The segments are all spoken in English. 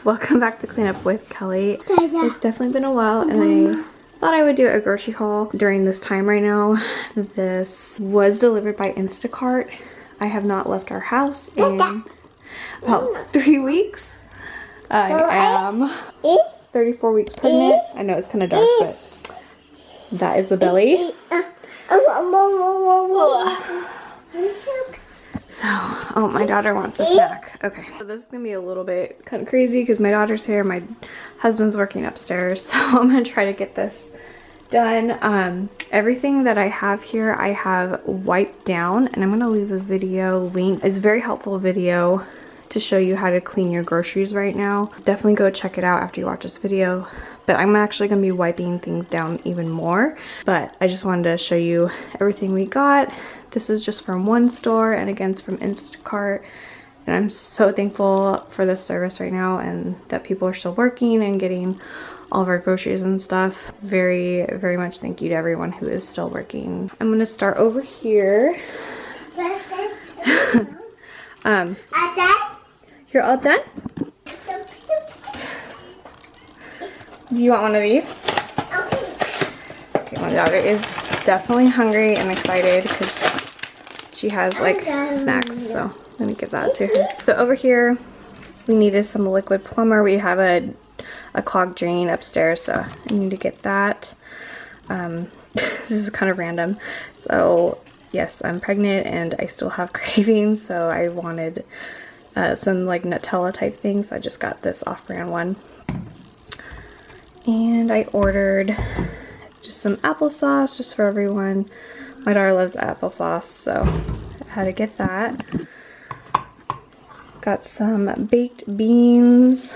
welcome back to Clean Up with Kelly. It's definitely been a while and I thought I would do a grocery haul during this time right now. This was delivered by Instacart. I have not left our house in about 3 weeks. I am 34 weeks pregnant. I know it's kind of dark, but that is the belly. So, oh, my daughter wants a snack. Okay, so this is gonna be a little bit kind of crazy because my daughter's here, my husband's working upstairs, so I'm gonna try to get this done. Everything that I have here, I have wiped down, and I'm gonna leave the video link. It's a very helpful video to show you how to clean your groceries right now. Definitely go check it out after you watch this video. But I'm actually gonna be wiping things down even more. But I just wanted to show you everything we got. This is just from one store, and again, it's from Instacart. And I'm so thankful for this service right now and that people are still working and getting all of our groceries and stuff. Very, very much thank you to everyone who is still working. I'm gonna start over here. You're all done? Do you want one of these? Okay, my daughter is definitely hungry and excited because she has like snacks, so let me give that to her. So over here, we needed some liquid plumber. We have a clogged drain upstairs, so I need to get that. This is kind of random. So yes, I'm pregnant and I still have cravings, so I wanted some like Nutella type things. I just got this off-brand one. And I ordered just some applesauce just for everyone. My daughter loves applesauce, so I had to get that. Got some baked beans.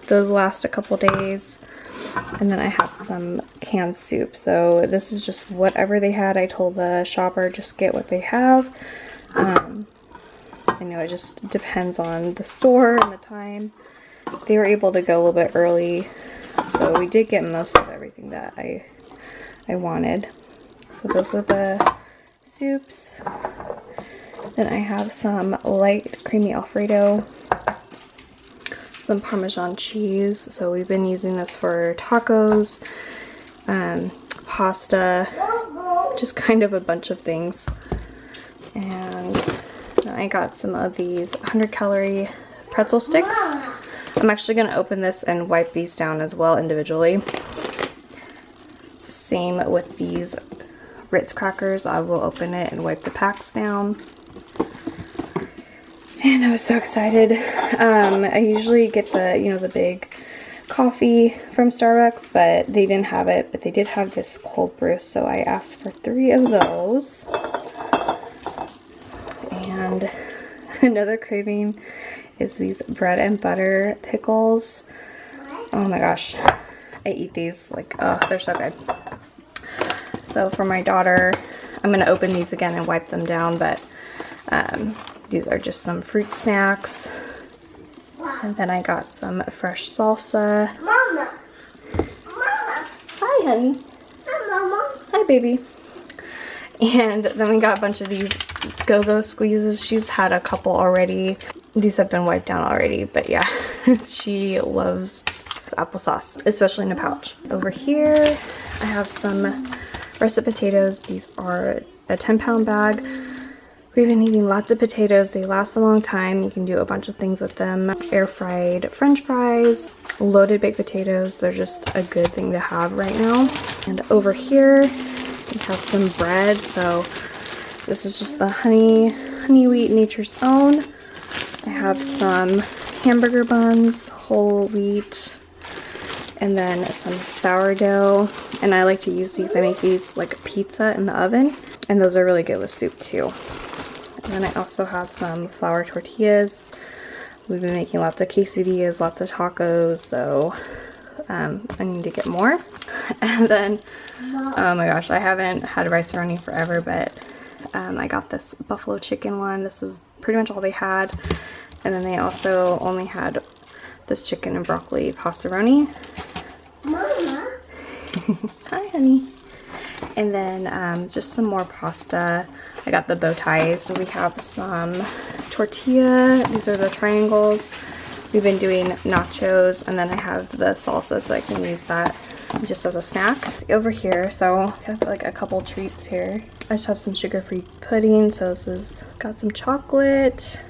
Those last a couple days. And then I have some canned soup. So this is just whatever they had. I told the shopper just get what they have. I know it just depends on the store and the time. They were able to go a little bit early, so we did get most of everything that I wanted. So those are the soups. Then I have some light creamy Alfredo, some Parmesan cheese. So we've been using this for tacos, pasta, just kind of a bunch of things. And then I got some of these 100-calorie pretzel sticks. I'm actually going to open this and wipe these down as well individually. Same with these Ritz crackers. I will open it and wipe the packs down. And I was so excited. I usually get the, you know, the big coffee from Starbucks, but they didn't have it. But they did have this cold brew, so I asked for 3 of those. And another craving is these bread and butter pickles. Oh my gosh, I eat these like, oh, they're so good. So for my daughter, I'm gonna open these again and wipe them down, but these are just some fruit snacks. And then I got some fresh salsa. Mama. Mama. Hi, honey. Hi, Mama. Hi, baby. And then we got a bunch of these go-go squeezes. She's had a couple already. These have been wiped down already, but yeah, she loves applesauce, especially in a pouch. Over here, I have some russet potatoes. These are a 10-pound bag. We've been eating lots of potatoes. They last a long time. You can do a bunch of things with them. Air-fried French fries, loaded baked potatoes. They're just a good thing to have right now. And over here, we have some bread. So this is just the honey wheat Nature's Own. I have some hamburger buns, whole wheat, and then some sourdough. And I like to use these. I make these like pizza in the oven, and those are really good with soup too. And then I also have some flour tortillas. We've been making lots of quesadillas, lots of tacos, so I need to get more. And then, oh my gosh, I haven't had rice-a-roni forever, but I got this buffalo chicken one. This is pretty much all they had. And then they also only had this chicken and broccoli pastaroni. Mama. Hi, honey. And then just some more pasta. I got the bow ties. We have some tortilla. These are the triangles. We've been doing nachos, and then I have the salsa, so I can use that just as a snack. Over here, so I have like a couple treats here. I just have some sugar-free pudding, so this is got some chocolate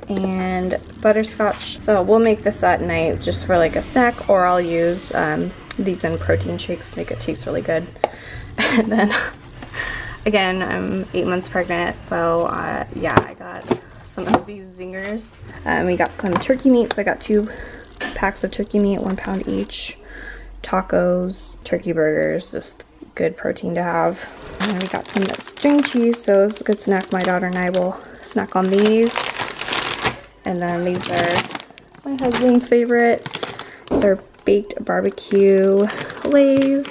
and butterscotch. So we'll make this at night just for like a snack, or I'll use these in protein shakes to make it taste really good. And then again, I'm 8 months pregnant, so yeah, I got some of these zingers. We got some turkey meat, so I got 2 packs of turkey meat, 1 pound each. Tacos, turkey burgers, just good protein to have. And then we got some string cheese, so it's a good snack. My daughter and I will snack on these. And then these are my husband's favorite. These are baked barbecue Lays.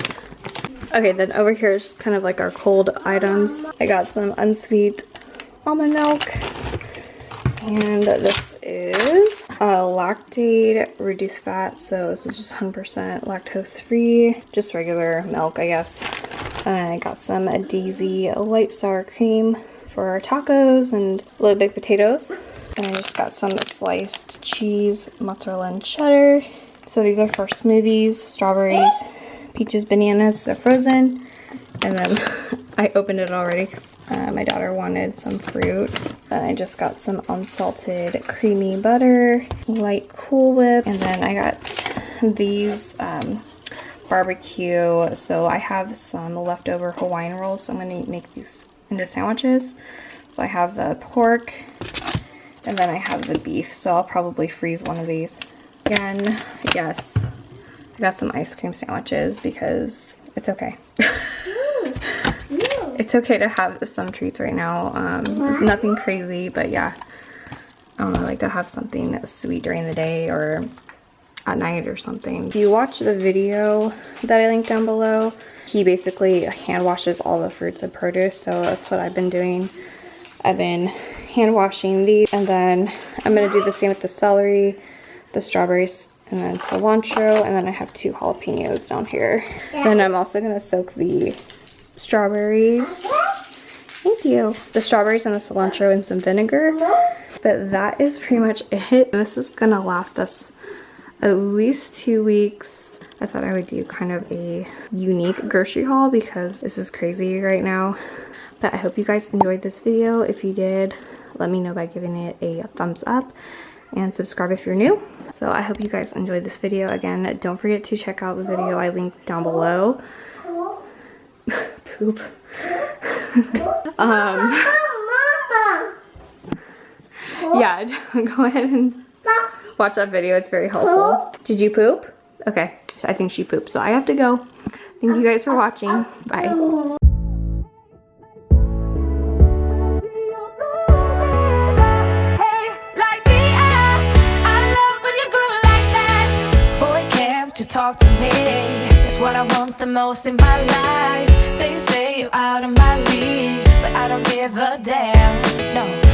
Okay, then over here is kind of like our cold items. I got some unsweet almond milk. And this is lactate reduced fat, so this is just 100% lactose free, just regular milk, I guess. And I got some Daisy light sour cream for our tacos and little baked potatoes. And I just got some sliced cheese, mozzarella and cheddar. So these are for smoothies, strawberries, peaches, bananas, they're frozen. And then I opened it already because my daughter wanted some fruit. And I just got some unsalted creamy butter, light Cool Whip, and then I got these barbecue. So I have some leftover Hawaiian rolls, so I'm going to make these into sandwiches. So I have the pork, and then I have the beef, so I'll probably freeze one of these. Again, yes, I got some ice cream sandwiches because it's okay. It's okay to have some treats right now. Nothing crazy, but yeah. I don't know, I like to have something sweet during the day or at night or something. If you watch the video that I linked down below, he basically hand washes all the fruits and produce, so that's what I've been doing. I've been hand washing these, and then I'm gonna do the same with the celery, the strawberries, and then cilantro, and then I have 2 jalapenos down here. Then I'm also gonna soak the strawberries. Thank you. The strawberries and the cilantro in some vinegar. But that is pretty much it. This is gonna last us at least 2 weeks. I thought I would do kind of a unique grocery haul because this is crazy right now. But I hope you guys enjoyed this video. If you did, let me know by giving it a thumbs up and subscribe if you're new. So I hope you guys enjoyed this video. Again, don't forget to check out the video I linked down below. Poop. Yeah, go ahead and watch that video. It's very helpful. Did you poop? Okay, I think she pooped, so I have to go. Thank you guys for watching. Bye. Talk to me, it's what I want the most in my life. They say you're out of my league, but I don't give a damn, no.